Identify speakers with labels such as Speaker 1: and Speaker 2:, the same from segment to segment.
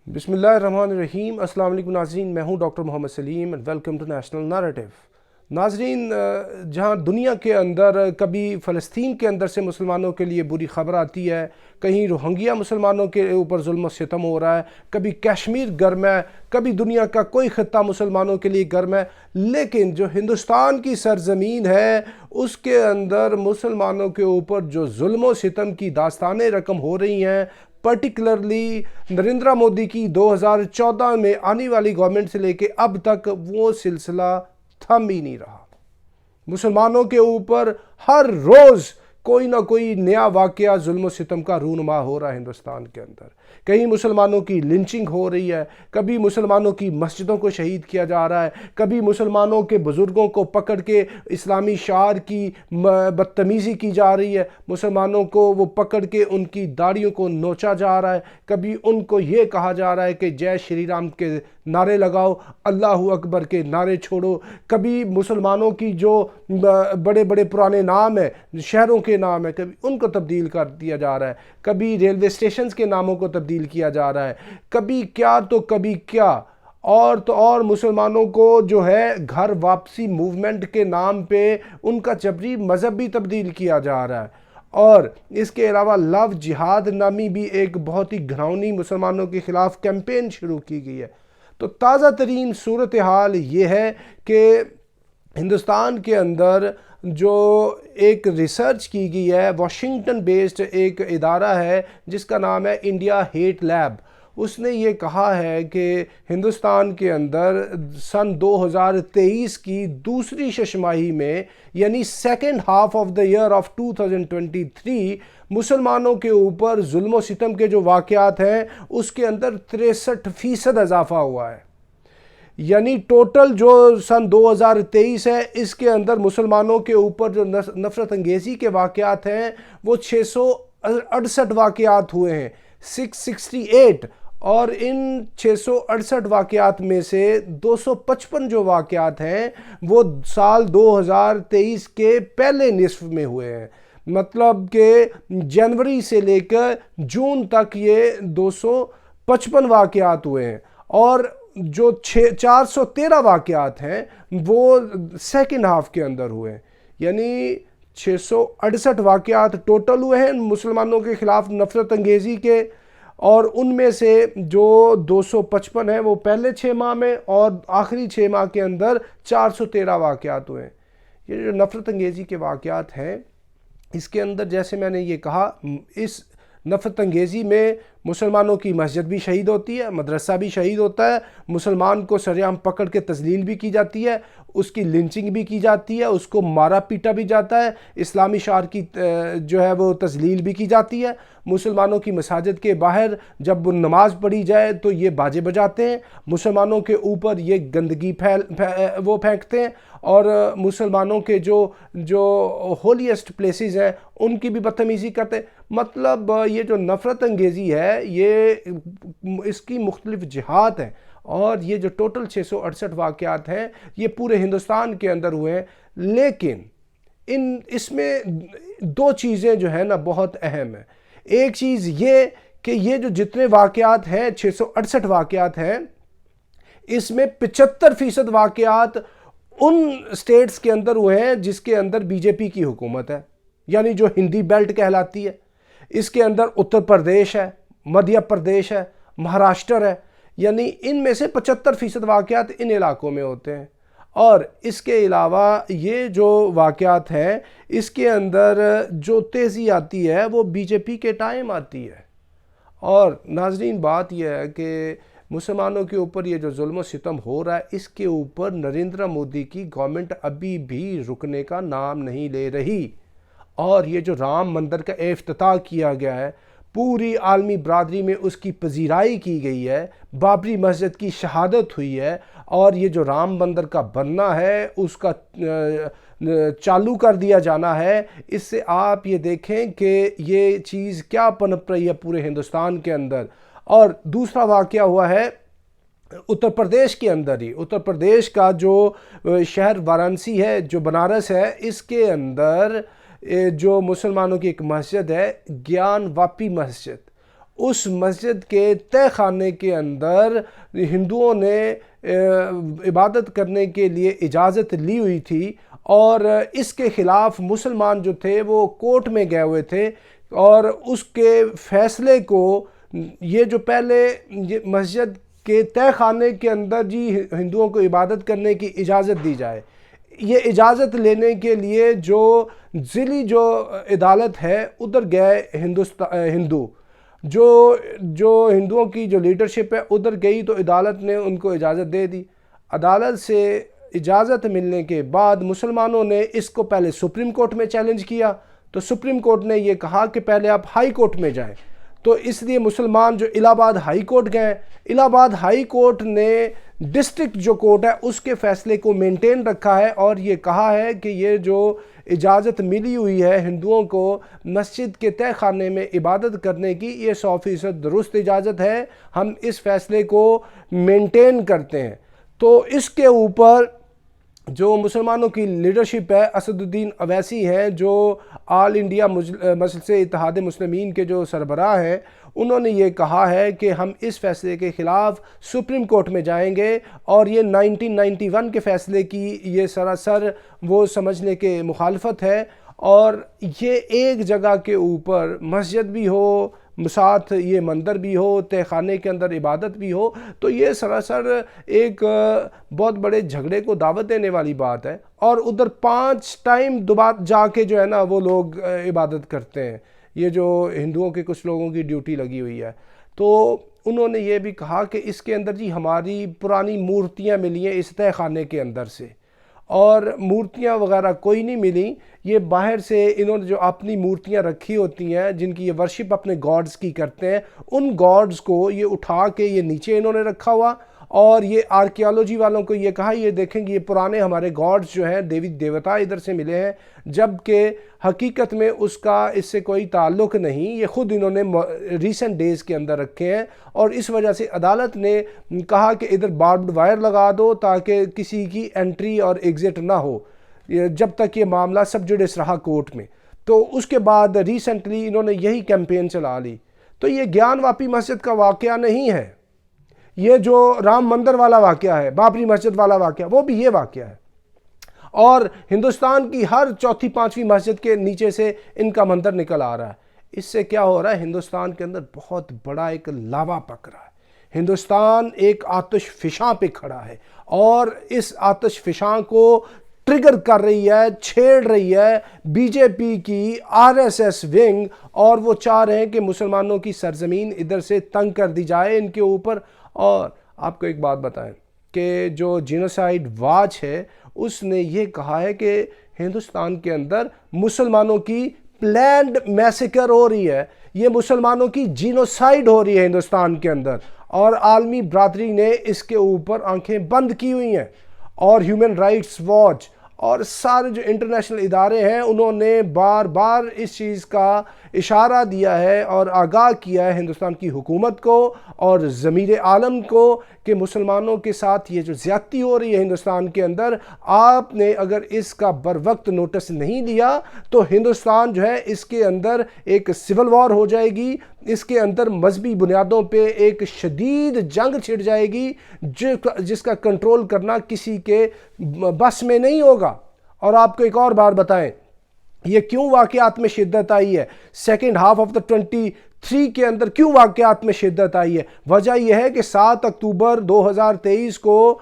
Speaker 1: بسم اللہ الرحمن الرحیم۔ السلام علیکم ناظرین، میں ہوں doctor Mohammad Saleem and welcome to national narrative. ناظرین، جہاں دنیا کے اندر کبھی فلسطین کے اندر سے مسلمانوں کے لیے بری خبر آتی ہے، کہیں روہنگیا مسلمانوں کے اوپر ظلم و ستم ہو رہا ہے، کبھی کشمیر گرم ہے، کبھی دنیا کا کوئی خطہ مسلمانوں کے لیے گرم ہے، لیکن جو ہندوستان کی سرزمین ہے اس کے اندر مسلمانوں کے اوپر جو ظلم و ستم کی داستانیں رقم ہو رہی ہیں، پرٹیکولرلی نریندر مودی کی 2014 میں آنے والی گورنمنٹ سے لے کے اب تک وہ سلسلہ تھم ہی نہیں رہا۔ مسلمانوں کے اوپر ہر روز کوئی نہ کوئی نیا واقعہ ظلم و ستم کا رونما ہو رہا ہے ہندوستان کے اندر۔ کہیں مسلمانوں کی لنچنگ ہو رہی ہے، کبھی مسلمانوں کی مسجدوں کو شہید کیا جا رہا ہے، کبھی مسلمانوں کے بزرگوں کو پکڑ کے اسلامی شعار کی بدتمیزی کی جا رہی ہے، مسلمانوں کو وہ پکڑ کے ان کی داڑھیوں کو نوچا جا رہا ہے، کبھی ان کو یہ کہا جا رہا ہے کہ جے شری رام کے نعرے لگاؤ، اللہ اکبر کے نعرے چھوڑو، کبھی مسلمانوں کی جو بڑے بڑے پرانے نام ہیں، شہروں کے نام ہیں، کبھی ان کو تبدیل کر دیا جا رہا ہے، کبھی ریلوے اسٹیشنز کے ناموں کو تبدیل کیا جا رہا ہے، کبھی کیا تو کبھی کیا، اور تو اور مسلمانوں کو جو ہے گھر واپسی موومنٹ کے نام پہ ان کا جبری مذہب بھی تبدیل کیا جا رہا ہے۔ اور اس کے علاوہ لو جہاد نامی بھی ایک بہت ہی گھناؤنی مسلمانوں کے خلاف کیمپین شروع کی گئی ہے۔ تو تازہ ترین صورتحال یہ ہے کہ ہندوستان کے اندر جو ایک ریسرچ کی گئی ہے، واشنگٹن بیسڈ ایک ادارہ ہے جس کا نام ہے انڈیا ہیٹ لیب، اس نے یہ کہا ہے کہ ہندوستان کے اندر سن 2023 کی دوسری ششماہی میں، یعنی second half of the year of 2023، مسلمانوں کے اوپر ظلم و ستم کے جو واقعات ہیں اس کے اندر 63% اضافہ ہوا ہے۔ یعنی ٹوٹل جو سن 2023 ہے اس کے اندر مسلمانوں کے اوپر جو نفرت انگیزی کے واقعات ہیں وہ 668 واقعات ہوئے ہیں، 668، اور ان 668 واقعات میں سے 255 جو واقعات ہیں وہ سال 2023 کے پہلے نصف میں ہوئے ہیں، مطلب کہ جنوری سے لے کر جون تک یہ 255 واقعات ہوئے ہیں، اور جو 413 واقعات ہیں وہ سیکنڈ ہاف کے اندر ہوئے ہیں، یعنی 668 واقعات ٹوٹل ہوئے ہیں مسلمانوں کے خلاف نفرت انگیزی کے، اور ان میں سے جو 255 ہیں وہ پہلے 6 ماہ میں، اور آخری 6 ماہ کے اندر 413 واقعات ہوئے ہیں۔ یہ جو نفرت انگیزی کے واقعات ہیں اس کے اندر، جیسے میں نے یہ کہا، اس نفرت انگیزی میں مسلمانوں کی مسجد بھی شہید ہوتی ہے، مدرسہ بھی شہید ہوتا ہے، مسلمان کو سرعام پکڑ کے تذلیل بھی کی جاتی ہے، اس کی لنچنگ بھی کی جاتی ہے، اس کو مارا پیٹا بھی جاتا ہے، اسلامی شعار کی جو ہے وہ تذلیل بھی کی جاتی ہے۔ مسلمانوں کی مساجد کے باہر جب نماز پڑھی جائے تو یہ باجے بجاتے ہیں، مسلمانوں کے اوپر یہ گندگی وہ پھینکتے ہیں، اور مسلمانوں کے جو ہولیسٹ پلیسز ہیں ان کی بھی بدتمیزی کرتے ہیں۔ مطلب یہ جو نفرت انگیزی ہے یہ اس کی مختلف جہات ہیں، اور یہ جو ٹوٹل 668 واقعات ہیں یہ پورے ہندوستان کے اندر ہوئے ہیں۔ لیکن اس میں دو چیزیں جو ہیں نا بہت اہم ہیں۔ ایک چیز یہ کہ یہ جو جتنے واقعات ہیں، 668 واقعات ہیں، اس میں 75% واقعات ان سٹیٹس کے اندر ہوئے ہیں جس کے اندر بی جے پی کی حکومت ہے، یعنی جو ہندی بیلٹ کہلاتی ہے۔ اس کے اندر اتر پردیش ہے، مدھیہ پردیش ہے، مہاراشٹر ہے، یعنی ان میں سے 75% واقعات ان علاقوں میں ہوتے ہیں۔ اور اس کے علاوہ یہ جو واقعات ہیں اس کے اندر جو تیزی آتی ہے وہ بی جے پی کے ٹائم آتی ہے۔ اور ناظرین، بات یہ ہے کہ مسلمانوں کے اوپر یہ جو ظلم و ستم ہو رہا ہے اس کے اوپر نریندر مودی کی گورنمنٹ ابھی بھی رکنے کا نام نہیں لے رہی، اور یہ جو رام مندر کا افتتاح کیا گیا ہے، پوری عالمی برادری میں اس کی پذیرائی کی گئی ہے، بابری مسجد کی شہادت ہوئی ہے، اور یہ جو رام مندر کا بننا ہے اس کا چالو کر دیا جانا ہے، اس سے آپ یہ دیکھیں کہ یہ چیز کیا پنپ رہی ہے پورے ہندوستان کے اندر۔ اور دوسرا واقعہ ہوا ہے اتر پردیش کے اندر ہی، اتر پردیش کا جو شہر وارانسی ہے، جو بنارس ہے، اس کے اندر جو مسلمانوں کی ایک مسجد ہے، گیان واپی مسجد، اس مسجد کے تہہ خانے کے اندر ہندوؤں نے عبادت کرنے کے لیے اجازت لی ہوئی تھی، اور اس کے خلاف مسلمان جو تھے وہ کورٹ میں گئے ہوئے تھے، اور اس کے فیصلے کو یہ جو پہلے مسجد کے تہہ خانے کے اندر جی ہندوؤں کو عبادت کرنے کی اجازت دی جائے، یہ اجازت لینے کے لیے جو ضلعی جو عدالت ہے ادھر گئے ہندو جو ہندوؤں کی جو لیڈرشپ ہے ادھر گئی، تو عدالت نے ان کو اجازت دے دی۔ عدالت سے اجازت ملنے کے بعد مسلمانوں نے اس کو پہلے سپریم کورٹ میں چیلنج کیا، تو سپریم کورٹ نے یہ کہا کہ پہلے آپ ہائی کورٹ میں جائیں، تو اس لیے مسلمان جو الہ آباد ہائی کورٹ گئے، الہ آباد ہائی کورٹ نے ڈسٹرکٹ جو کورٹ ہے اس کے فیصلے کو مینٹین رکھا ہے، اور یہ کہا ہے کہ یہ جو اجازت ملی ہوئی ہے ہندوؤں کو مسجد کے تہہ خانے میں عبادت کرنے کی، یہ 100% درست اجازت ہے، ہم اس فیصلے کو مینٹین کرتے ہیں۔ تو اس کے اوپر جو مسلمانوں کی لیڈرشپ ہے، اسد الدین اویسی ہیں جو آل انڈیا مجلس اتحاد مسلمین کے جو سربراہ ہیں، انہوں نے یہ کہا ہے کہ ہم اس فیصلے کے خلاف سپریم کورٹ میں جائیں گے، اور یہ 1991 کے فیصلے کی یہ سراسر وہ سمجھنے کے مخالفت ہے، اور یہ ایک جگہ کے اوپر مسجد بھی ہو، ساتھ یہ مندر بھی ہو، تہہ خانے کے اندر عبادت بھی ہو، تو یہ سراسر ایک بہت بڑے جھگڑے کو دعوت دینے والی بات ہے، اور ادھر 5 ٹائم دوبارہ جا کے جو ہے نا وہ لوگ عبادت کرتے ہیں، یہ جو ہندوؤں کے کچھ لوگوں کی ڈیوٹی لگی ہوئی ہے۔ تو انہوں نے یہ بھی کہا کہ اس کے اندر جی ہماری پرانی مورتیاں ملی ہیں اس تہہ خانے کے اندر سے، اور مورتیاں وغیرہ کوئی نہیں ملی، یہ باہر سے انہوں نے جو اپنی مورتیاں رکھی ہوتی ہیں جن کی یہ ورشپ اپنے گاڈز کی کرتے ہیں، ان گاڈز کو یہ اٹھا کے یہ نیچے انہوں نے رکھا ہوا، اور یہ آرکیالوجی والوں کو یہ کہا یہ دیکھیں گے یہ پرانے ہمارے گاڈز جو ہیں دیوی دیوتا ادھر سے ملے ہیں، جبکہ حقیقت میں اس کا اس سے کوئی تعلق نہیں، یہ خود انہوں نے ریسنٹ ڈیز کے اندر رکھے ہیں، اور اس وجہ سے عدالت نے کہا کہ ادھر باربڈ وائر لگا دو تاکہ کسی کی انٹری اور ایگزٹ نہ ہو جب تک یہ معاملہ سب جوڈس رہا کورٹ میں۔ تو اس کے بعد ریسنٹلی انہوں نے یہی کیمپین چلا لی۔ تو یہ گیان واپی مسجد کا واقعہ نہیں ہے، یہ جو رام مندر والا واقعہ ہے، بابری مسجد والا واقعہ، وہ بھی یہ واقعہ ہے، اور ہندوستان کی ہر 4تھی 5ویں مسجد کے نیچے سے ان کا منظر نکل آ رہا ہے۔ اس سے کیا ہو رہا ہے؟ ہندوستان کے اندر بہت بڑا ایک لاوا پک رہا ہے، ہندوستان ایک آتش فشاں پہ کھڑا ہے، اور اس آتش فشاں کو ٹریگر کر رہی ہے، چھیڑ رہی ہے بی جے پی کی RSS ونگ، اور وہ چاہ رہے ہیں کہ مسلمانوں کی سرزمین ادھر سے تنگ کر دی جائے ان کے اوپر۔ اور آپ کو ایک بات بتائیں کہ جو جینوسائیڈ واچ ہے اس نے یہ کہا ہے کہ ہندوستان کے اندر مسلمانوں کی پلینڈ میسیکر ہو رہی ہے، یہ مسلمانوں کی جینوسائیڈ ہو رہی ہے ہندوستان کے اندر، اور عالمی برادری نے اس کے اوپر آنکھیں بند کی ہوئی ہیں، اور ہیومن رائٹس واچ اور سارے جو انٹرنیشنل ادارے ہیں انہوں نے بار بار اس چیز کا اشارہ دیا ہے اور آگاہ کیا ہے ہندوستان کی حکومت کو اور ضمیر عالم کو کہ مسلمانوں کے ساتھ یہ جو زیادتی ہو رہی ہے ہندوستان کے اندر، آپ نے اگر اس کا بر وقت نوٹس نہیں دیا تو ہندوستان جو ہے اس کے اندر ایک سول وار ہو جائے گی، اس کے اندر مذہبی بنیادوں پہ ایک شدید جنگ چھڑ جائے گی جس کا کنٹرول کرنا کسی کے بس میں نہیں ہوگا۔ اور آپ کو ایک اور بات بتائیں، یہ کیوں واقعات میں شدت آئی ہے؟ سیکنڈ ہاف آف دا 23 کے اندر کیوں واقعات میں شدت آئی ہے؟ وجہ یہ ہے کہ 7 اکتوبر 2023 کو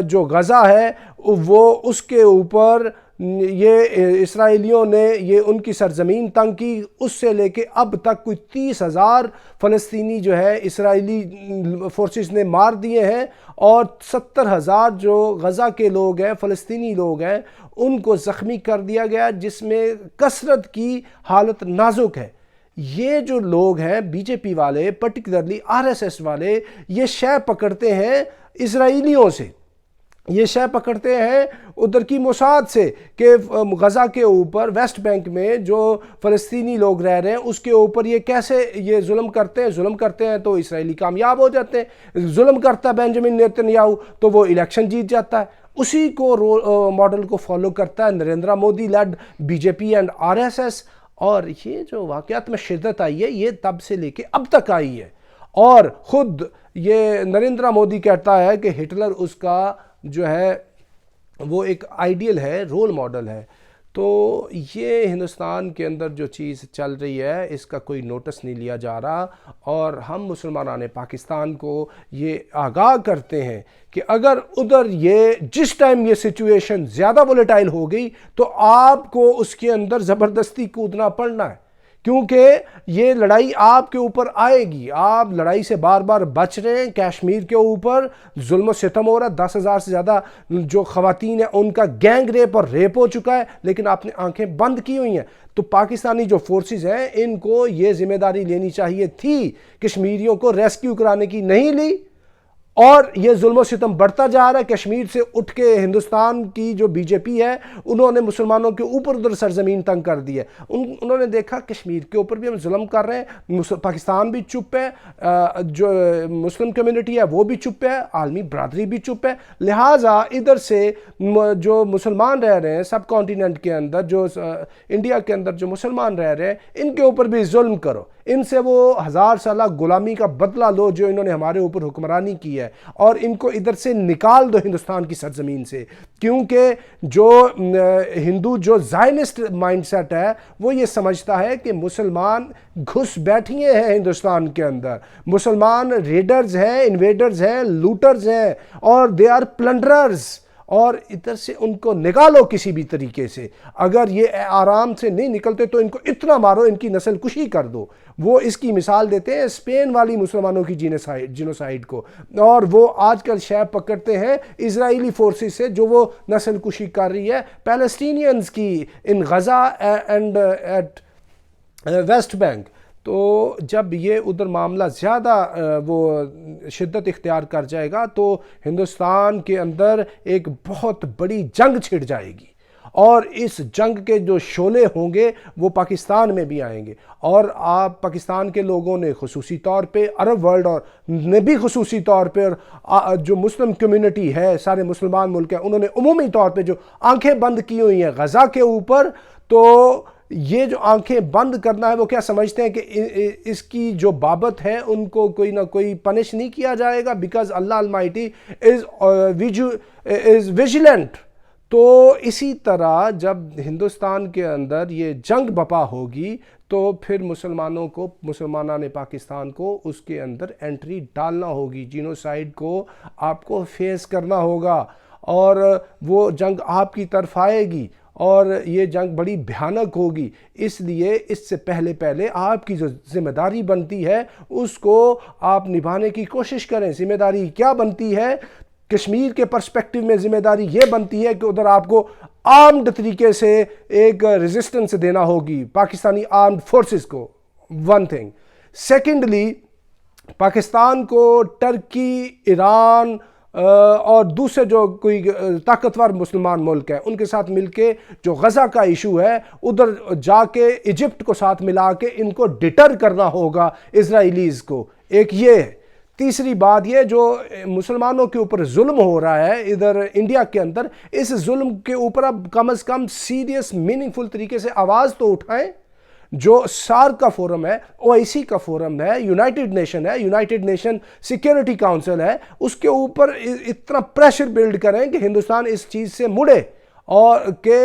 Speaker 1: جو غزہ ہے وہ اس کے اوپر یہ اسرائیلیوں نے یہ ان کی سرزمین تنگ کی، اس سے لے کے اب تک کوئی 30,000 فلسطینی جو ہے اسرائیلی فورسز نے مار دیے ہیں، اور 70,000 جو غزہ کے لوگ ہیں، فلسطینی لوگ ہیں، ان کو زخمی کر دیا گیا، جس میں کثرت کی حالت نازک ہے۔ یہ جو لوگ ہیں بی جے پی والے، پرٹیکولرلی RSS والے، یہ شے پکڑتے ہیں اسرائیلیوں سے، یہ شے پکڑتے ہیں ادھر کی موساد سے کہ غزہ کے اوپر ویسٹ بینک میں جو فلسطینی لوگ رہ رہے ہیں اس کے اوپر یہ کیسے یہ ظلم کرتے ہیں تو اسرائیلی کامیاب ہو جاتے ہیں، ظلم کرتا ہے بینجامن نیتن یاہو تو وہ الیکشن جیت جاتا ہے۔ اسی کو ماڈل کو فالو کرتا ہے Narendra Modi lead B J P and RSS۔ اور یہ جو واقعات میں شدت آئی ہے یہ تب سے لے کے اب تک آئی ہے، اور خود یہ نریندر مودی کہتا ہے کہ ہٹلر اس کا جو ہے وہ ایک آئیڈیل ہے، رول ماڈل ہے۔ تو یہ ہندوستان کے اندر جو چیز چل رہی ہے اس کا کوئی نوٹس نہیں لیا جا رہا، اور ہم مسلمانان پاکستان کو یہ آگاہ کرتے ہیں کہ اگر ادھر یہ جس ٹائم یہ سچویشن زیادہ وولیٹائل ہو گئی تو آپ کو اس کے اندر زبردستی کودنا پڑنا ہے، کیونکہ یہ لڑائی آپ کے اوپر آئے گی۔ آپ لڑائی سے بار بار بچ رہے ہیں، کشمیر کے اوپر ظلم و ستم ہو رہا ہے، 10,000 سے زیادہ جو خواتین ہیں ان کا گینگ ریپ اور ریپ ہو چکا ہے، لیکن آپ نے آنکھیں بند کی ہوئی ہیں۔ تو پاکستانی جو فورسز ہیں ان کو یہ ذمہ داری لینی چاہیے تھی، کشمیریوں کو ریسکیو کرانے کی، نہیں لی، اور یہ ظلم و ستم بڑھتا جا رہا ہے۔ کشمیر سے اٹھ کے ہندوستان کی جو بی جے پی ہے انہوں نے مسلمانوں کے اوپر ادھر سرزمین تنگ کر دی ہے، انہوں نے دیکھا کشمیر کے اوپر بھی ہم ظلم کر رہے ہیں، پاکستان بھی چپ ہے، جو مسلم کمیونٹی ہے وہ بھی چپ ہے، عالمی برادری بھی چپ ہے، لہٰذا ادھر سے جو مسلمان رہ رہے ہیں سب کانٹیننٹ کے اندر، جو انڈیا کے اندر جو مسلمان رہ رہے ہیں ان کے اوپر بھی ظلم کرو، ان سے وہ 1000 سالہ غلامی کا بدلہ لو جو انہوں نے ہمارے اوپر حکمرانی کی ہے، اور ان کو ادھر سے نکال دو ہندوستان کی سرزمین سے۔ کیونکہ جو ہندو جو زائنسٹ مائنڈ سیٹ ہے وہ یہ سمجھتا ہے کہ مسلمان گھس بیٹھیے ہیں ہندوستان کے اندر، مسلمان ریڈرز ہیں، انویڈرز ہیں، لوٹرز ہیں، اور دے آر پلنڈررز، اور ادھر سے ان کو نکالو کسی بھی طریقے سے۔ اگر یہ آرام سے نہیں نکلتے تو ان کو اتنا مارو، ان کی نسل کشی کر دو۔ وہ اس کی مثال دیتے ہیں اسپین والی مسلمانوں کی جینوسائیڈ کو، اور وہ آج کل شے پکڑتے ہیں اسرائیلی فورسز سے جو وہ نسل کشی کر رہی ہے پیلسٹینینز کی in Gaza and at West Bank. تو جب یہ ادھر معاملہ زیادہ وہ شدت اختیار کر جائے گا تو ہندوستان کے اندر ایک بہت بڑی جنگ چھڑ جائے گی، اور اس جنگ کے جو شعلے ہوں گے وہ پاکستان میں بھی آئیں گے، اور آپ پاکستان کے لوگوں نے خصوصی طور پہ، عرب ورلڈ اور نے بھی خصوصی طور پہ، اور جو مسلم کمیونٹی ہے سارے مسلمان ملک ہیں انہوں نے عمومی طور پہ جو آنکھیں بند کی ہوئی ہیں غزہ کے اوپر، تو یہ جو آنکھیں بند کرنا ہے وہ کیا سمجھتے ہیں کہ اس کی جو بابت ہے ان کو کوئی نہ کوئی پنش نہیں کیا جائے گا، بیکاز اللہ المائٹی از ویجیلنٹ۔ تو اسی طرح جب ہندوستان کے اندر یہ جنگ بپا ہوگی تو پھر مسلمانوں کو، مسلمانان پاکستان کو اس کے اندر انٹری ڈالنا ہوگی، جینوسائیڈ کو آپ کو فیس کرنا ہوگا، اور وہ جنگ آپ کی طرف آئے گی، اور یہ جنگ بڑی بھیانک ہوگی۔ اس لیے اس سے پہلے آپ کی جو ذمہ داری بنتی ہے اس کو آپ نبھانے کی کوشش کریں۔ ذمہ داری کیا بنتی ہے؟ کشمیر کے پرسپیکٹیو میں ذمہ داری یہ بنتی ہے کہ ادھر آپ کو آرمڈ طریقے سے ایک ریزسٹنس دینا ہوگی پاکستانی آرمڈ فورسز کو، ون تھنگ۔ سیکنڈلی، پاکستان کو ٹرکی، ایران اور دوسرے جو کوئی طاقتور مسلمان ملک ہیں ان کے ساتھ مل کے جو غزہ کا ایشو ہے ادھر جا کے ایجپٹ کو ساتھ ملا کے ان کو ڈیٹر کرنا ہوگا اسرائیلیز کو۔ ایک یہ ہے۔ تیسری بات یہ جو مسلمانوں کے اوپر ظلم ہو رہا ہے ادھر انڈیا کے اندر، اس ظلم کے اوپر اب کم از کم سیریس میننگ فل طریقے سے آواز تو اٹھائیں۔ جو سارک کا فورم ہے، او آئی سی کا فورم ہے، یونائٹڈ نیشن ہے، یونائٹڈ نیشن سیکیورٹی کاؤنسل ہے، اس کے اوپر اتنا پریشر بلڈ کریں کہ ہندوستان اس چیز سے مڑے، اور کہ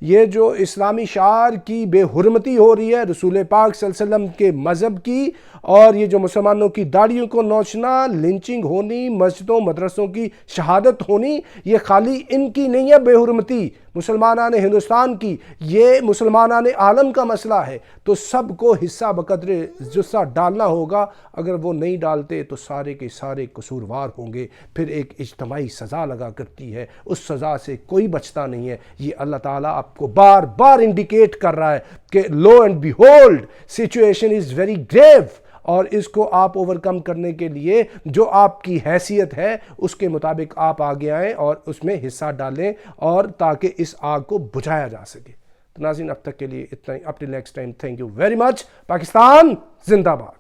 Speaker 1: یہ جو اسلامی شعار کی بے حرمتی ہو رہی ہے، رسول پاک صلی اللہ علیہ وسلم کے مذہب کی، اور یہ جو مسلمانوں کی داڑھیوں کو نوچنا، لنچنگ ہونی، مسجدوں مدرسوں کی شہادت ہونی، یہ خالی ان کی نہیں ہے بے حرمتی، مسلمانان ہندوستان کی، یہ مسلمانان عالم کا مسئلہ ہے۔ تو سب کو حصہ بقدر جثہ ڈالنا ہوگا، اگر وہ نہیں ڈالتے تو سارے کے سارے قصوروار ہوں گے۔ پھر ایک اجتماعی سزا لگا کرتی ہے، اس سزا سے کوئی بچتا نہیں ہے۔ یہ اللہ تعالیٰ آپ کو بار بار انڈیکیٹ کر رہا ہے کہ لو اینڈ بیہولڈ سچویشن از ویری گریو، اور اس کو آپ اوورکم کرنے کے لیے جو آپ کی حیثیت ہے اس کے مطابق آپ آگے آئیں اور اس میں حصہ ڈالیں، اور تاکہ اس آگ کو بجھایا جا سکے۔ تو ناظرین اب تک کے لیے اتنا ہی، up till next time, thank you very much. Pakistan زندہ باد۔